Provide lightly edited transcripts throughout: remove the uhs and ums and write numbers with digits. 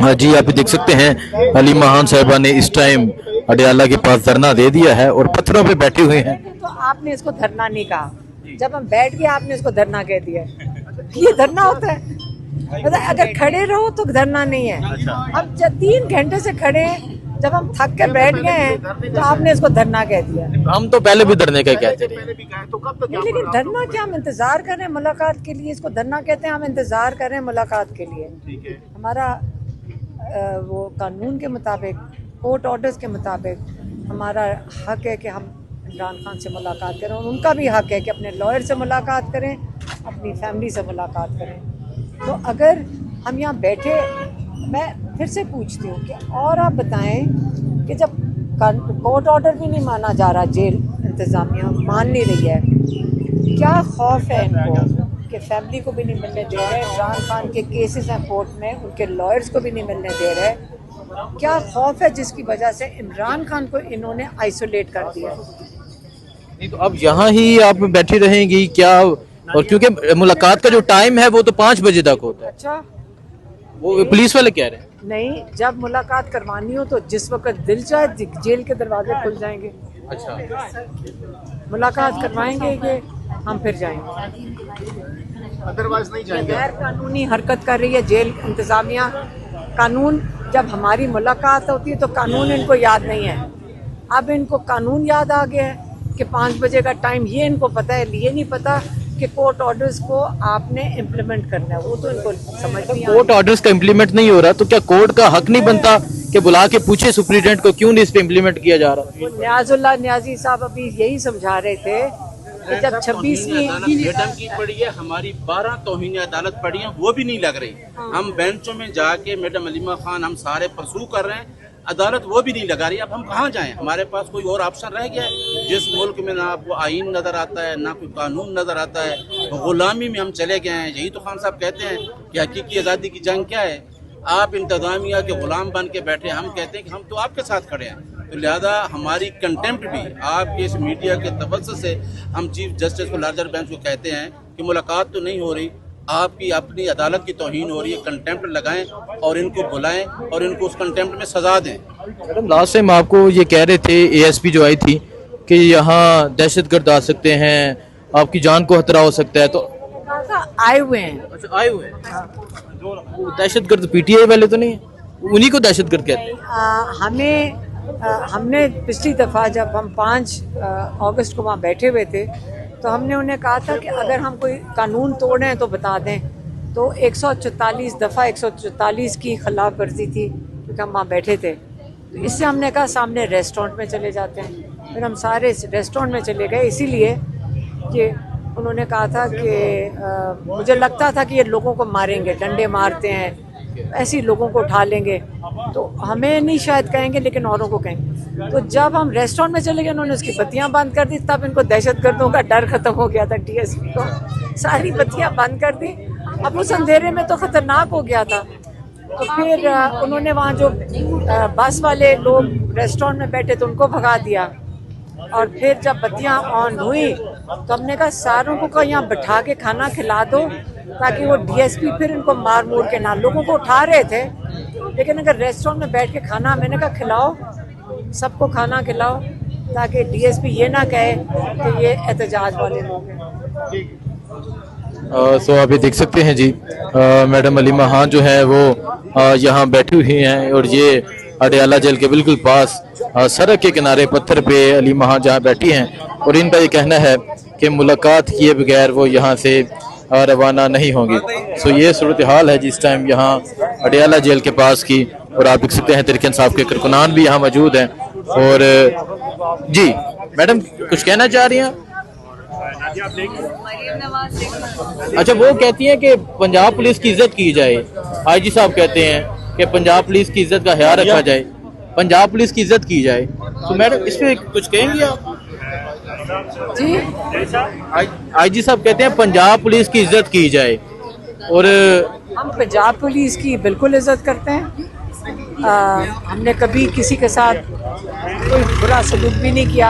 हाँ जी, आप देख सकते हैं अली महान साहिबा ने इस टाइम अडयाला के पास धरना दे दिया है और पत्थरों पे बैठे हुए हैं। तो आपने इसको धरना नहीं कहा, जब हम बैठ गए आपने इसको धरना कह दिया। ये धरना होता है? मतलब अगर खड़े रहो तो धरना नहीं है। हम जब 3 घंटे से खड़े हैं, जब हम थक के बैठ गए हैं तो आपने इसको धरना कह दिया। हम तो पहले भी धरने का कहते थे। नहीं, लेकिन धरना क्या, हम इंतजार कर रहे हैं मुलाकात के लिए, इसको धरना कहते हैं। हम इंतजार कर रहे हैं मुलाकात के लिए। हमारा वो कानून के मुताबिक, कोर्ट ऑर्डर्स के मुताबिक हमारा हक है कि हम इमरान खान से मुलाकात करें, और उनका भी हक है कि अपने लॉयर से मुलाकात करें, अपनी फैमिली से मुलाकात करें। तो अगर हम यहाँ बैठे, मैं फिर से पूछती हूँ कि और आप बताएं कि जब कोर्ट ऑर्डर भी नहीं माना जा रहा, जेल इंतज़ामिया मान नहीं रही है, क्या खौफ है इनको कि फैमिली को भी नहीं मिलने दे रहे, इमरान खान के केसेस हैं कोर्ट में, उनके लॉयर्स को भी नहीं मिलने दे रहे, क्या खौफ है जिसकी वजह से इमरान खान को इन्होंने आइसोलेट कर दिया? नहीं तो अब यहाँ ही आप बैठी रहेंगी क्या? और क्योंकि मुलाकात का जो टाइम है वो तो 5 बजे तक होता है। अच्छा, वो पुलिस वाले कह रहे हैं। नहीं, जब मुलाकात करवानी हो तो जिस वक्त दिल चाहे जेल के दरवाजे खुल जाएंगे। अच्छा, मुलाकात करवाएंगे कि हम फिर जाएंगे, अदरवाइज नहीं जाएंगे। गैर कानूनी हरकत कर रही है जेल इंतजामिया। कानून, जब हमारी मुलाकात होती है तो कानून इनको याद नहीं है। अब इनको कानून याद आ गया है कि 5 बजे का टाइम, ये इनको पता है, ये नहीं पता कि कोर्ट ऑर्डर्स को आपने इम्प्लीमेंट करना है। वो तो इनको समझ नहीं कोर्ट ऑर्डर्स का इम्प्लीमेंट नहीं हो रहा तो क्या कोर्ट का हक नहीं बनता कि बुला के पूछे सुप्रीटेंडेंट को क्यों नहीं इस पे इम्प्लीमेंट किया जा रहा? न्याजुल्लाह न्याजी साहब अभी यही समझा रहे थे कि जब 26वीं मैडम की पड़ी है, हमारी 12 तौहीन अदालत पड़ी है, वो भी नहीं लग रही। हम बेंचों में जाके मैडम अलीमा खान हम सारे परसू कर रहे हैं, अदालत वो भी नहीं लगा रही। अब हम कहाँ जाएं? हमारे पास कोई और ऑप्शन रह गया है? जिस मुल्क में ना आपको आइन नजर आता है, ना कोई कानून नजर आता है, गुलामी में हम चले गए हैं। यही तो खान साहब कहते हैं कि हकीकी आज़ादी की जंग क्या है? आप इंतजामिया के गुलाम बन के बैठे, हम कहते हैं कि हम तो आपके साथ खड़े हैं। तो लिहाजा हमारी कंटेम्प्ट भी आपके इस मीडिया के तवज्जुह से हम चीफ जस्टिस को, लार्जर बेंच को कहते हैं कि मुलाकात तो नहीं हो रही, आपकी अपनी अदालत की तौहीन हो रही है, कंटेम्प्ट लगाएं और इनको बुलाएं और इनको उस कंटेम्प्ट में सजा दें। मैडम लास्ट टाइम आपको ये कह रहे थे एएसपी जो आई थी कि यहाँ दहशतगर्द आ सकते हैं, आपकी जान को खतरा हो सकता है, तो आए हुए हैं। अच्छा, आए हुए हैं। दहशतगर्द पीटीआई वाले तो नहीं है? उन्हीं को दहशतगर्द कहते हैं। हमने पिछली दफ़ा जब हम 5 अगस्त को वहाँ बैठे हुए थे तो हमने उन्हें कहा था कि अगर हम कोई कानून तोड़े हैं तो बता दें। तो 144 दफ़ा 144 की खिलाफ वर्जी थी क्योंकि हम वहाँ बैठे थे। तो इससे हमने कहा सामने रेस्टोरेंट में चले जाते हैं। फिर हम सारे रेस्टोरेंट में चले गए, इसीलिए कि उन्होंने कहा था कि मुझे लगता था कि ये लोगों को मारेंगे, डंडे मारते हैं, ऐसे लोगों को उठा लेंगे, तो हमें नहीं शायद कहेंगे लेकिन औरों को कहेंगे। तो जब हम रेस्टोरेंट में चले गए, उन्होंने उसकी बत्तियां बंद कर दी, तब इनको दहशतगर्दों का डर खत्म हो गया था। डीएसपी को सारी बत्तियां बंद कर दी। अब उस अंधेरे में तो खतरनाक हो गया था। तो फिर उन्होंने वहाँ जो बस वाले लोग रेस्टोरेंट में बैठे थे उनको भगा दिया, और फिर जब बत्तियां ऑन हुई तो हमने कहा सारों को यहाँ बिठा के खाना खिला दो ताकि वो डीएसपी फिर इनको मार मूर के ना, लोगों को उठा रहे थे लेकिन अगर रेस्टोरेंट में बैठ के खाना, मैंने कहा खिलाओ, सबको खाना खिलाओ ताकि डीएसपी ये ना कहे कि ये एहतजाज वाले लोग हैं। सो अभी देख सकते हैं जी, मैडम अलीमा खान जो है वो यहाँ बैठी हुई हैं और ये अडयाला जेल के बिल्कुल पास सड़क के किनारे पत्थर पे अलीमा खान जहाँ बैठी हैं और इनका ये कहना है कि मुलाकात किए बगैर वो यहाँ से रवाना नहीं होंगी। सो ये सूरत हाल है जिस टाइम यहाँ अडयाला जेल के पास की, और आप देख सकते हैं तरीके इंसाफ के कारकुनान भी यहाँ मौजूद हैं। और जी मैडम कुछ कहना चाह रही हैं? अच्छा, वो कहती हैं कि पंजाब पुलिस की इज्जत की जाए। आईजी साहब कहते हैं कि पंजाब पुलिस की इज्जत का ख्याल रखा जाए, पंजाब पुलिस की इज्जत की जाए। तो मैडम इस पे कुछ कहेंगे आप? जी, आईजी साहब कहते हैं पंजाब पुलिस की इज्जत की जाए, और हम पंजाब पुलिस की बिल्कुल इज्जत करते हैं। हमने कभी किसी के साथ कोई बुरा सलूक भी नहीं किया।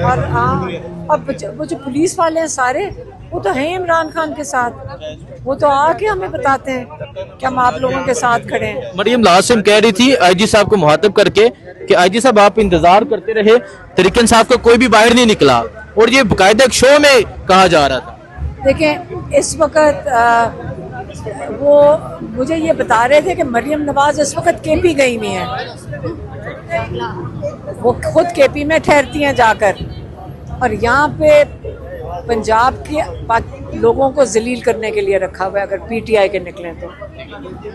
और अब वो जो पुलिस वाले हैं सारे, वो तो हैं इमरान खान के साथ। वो तो आके हमें बताते हैं कि हम आप लोगों के साथ खड़े हैं। मरियम लासिम कह रही थी आईजी साहब को मुखातिब करके कि आईजी साहब आप इंतजार करते रहे, तरीकन साहब का कोई भी बाहर नहीं निकला, और ये बाकायदा एक शो में कहा जा रहा था। देखें इस वक्त वो मुझे ये बता रहे थे कि मरियम नवाज इस वक्त केपी गई नहीं है, वो खुद केपी में ठहरती हैं जाकर, और यहाँ पे पंजाब के लोगों को जलील करने के लिए रखा हुआ है अगर पीटीआई के निकलें तो।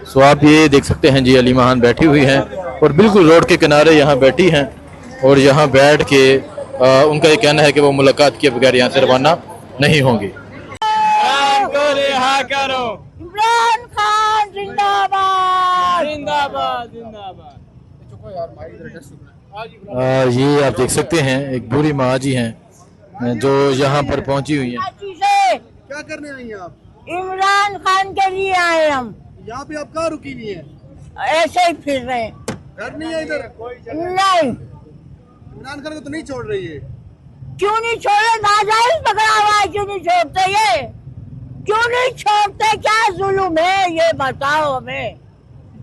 सो आप ये देख सकते हैं जी, अलीमा खान बैठी हुई हैं और बिल्कुल रोड के किनारे यहाँ बैठी हैं, और यहाँ बैठ के उनका ये कहना है कि वो मुलाकात किए बगैर यहाँ से रवाना नहीं होंगी। इमरान खान जिंदाबाद जिंदाबाद जिंदाबाद। ये आप देख सकते हैं एक बूढ़ी माँ जी हैं जो यहाँ पर पहुंची हुई हैं। क्या करने आई हैं आप? इमरान खान के लिए आए हम। यहाँ पे आप कहाँ रुकी हुई हैं? ऐसे ही फिर रहे हैं। घर नहीं है इधर? नहीं, इमरान खान को तो नहीं छोड़ रही है। क्यों नहीं छोड़े? नाजायज पकड़ा हुआ है, क्यों नहीं छोड़ते? ये क्यों नहीं छोड़ते? क्या जुल्म है ये बताओ हमें,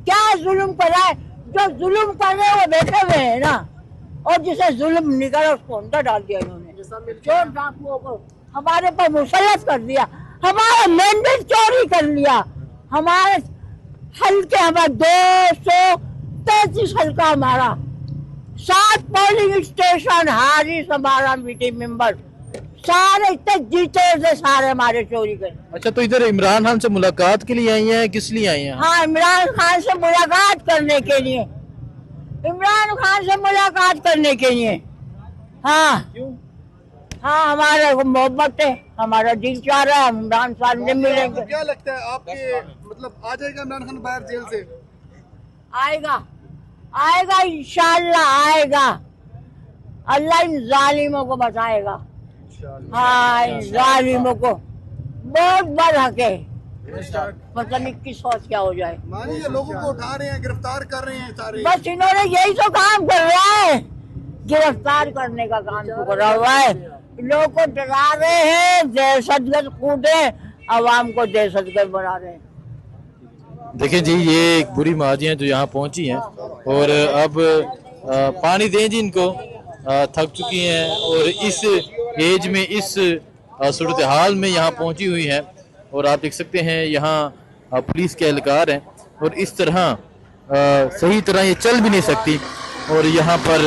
क्या जुल्म करा है? जो जुल्म कर रहे हैं वो बैठे हुए हैं ना, और जिसे जुल्म निकला उसको अंदर डाल दिया इन्होंने, चोर डाकुओं को हमारे पर मुसल्लत कर दिया, हमारा मैंडेट चोरी कर लिया, हमारे हल्के हमारे 233 हल्का हमारा, 7 पोलिंग स्टेशन हारिस हमारा मीटिंग मेंबर, सारे इतने जीते थे सारे हमारे चोरी कर। अच्छा, तो इधर इमरान खान से मुलाकात के लिए आई हैं, किस लिए आई हैं? हाँ, इमरान खान से मुलाकात करने के लिए, इमरान खान से मुलाकात करने के लिए। हाँ क्यों? हाँ, हमारा मोहब्बत है, हमारा दिल चाह रहा है हम इमरान खान से मिलेंगे। क्या लगता है आपके, मतलब आ जाएगा इमरान खान बाहर जेल से? आएगा, आएगा इंशाल्लाह आएगा, अल्लाह इन जालिमों को बचाएगा। हाँ, इन जालिमों को बहुत बड़ हक है, पता नहीं किस सोच क्या हो जाए। मानिए लोगों को उठा रहे हैं, गिरफ्तार कर रहे हैं सारे। बस इन्होंने यही तो काम कर रहा है, गिरफ्तार करने का काम तो कर रहा है, लोगों को डरा रहे हैं, दहशतगर्द कूदे, आवाम को दहशतगर्द बना रहे हैं। देखिए जी, ये एक बुरी माँ जी हैं जो यहाँ पहुंची हैं, और अब पानी दें जी इनको, थक चुकी हैं, और इस एज में इस सूरत हाल में यहाँ पहुंची हुई हैं, और आप देख सकते हैं यहाँ पुलिस के एहलकार हैं, और इस तरह सही तरह ये चल भी नहीं सकती, और यहाँ पर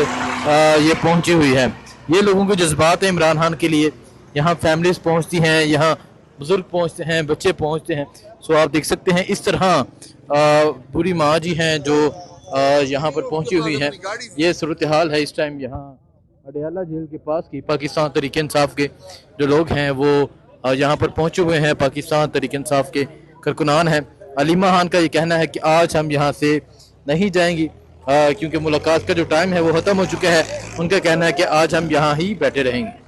ये पहुंची हुई है। ये लोगों के जज्बात हैं इमरान खान के लिए, यहाँ फैमिलीज पहुंचती हैं, यहाँ बुजुर्ग पहुंचते हैं, बच्चे पहुंचते हैं। सो आप देख सकते हैं इस तरह बुरी माँ जी हैं जो यहाँ पर पहुंची हुई हैं। ये सूरत हाल है इस टाइम यहाँ अडयाला जेल के पास की। पाकिस्तान तहरीक इंसाफ के जो लोग हैं वो यहाँ पर पहुंचे हुए हैं, पाकिस्तान तहरीक इंसाफ के कारकुनान हैं। अलीमा खान का ये कहना है कि आज हम यहाँ से नहीं जाएंगी क्योंकि मुलाकात का जो टाइम है वो ख़त्म हो चुका है। उनका कहना है कि आज हम यहाँ ही बैठे रहेंगे।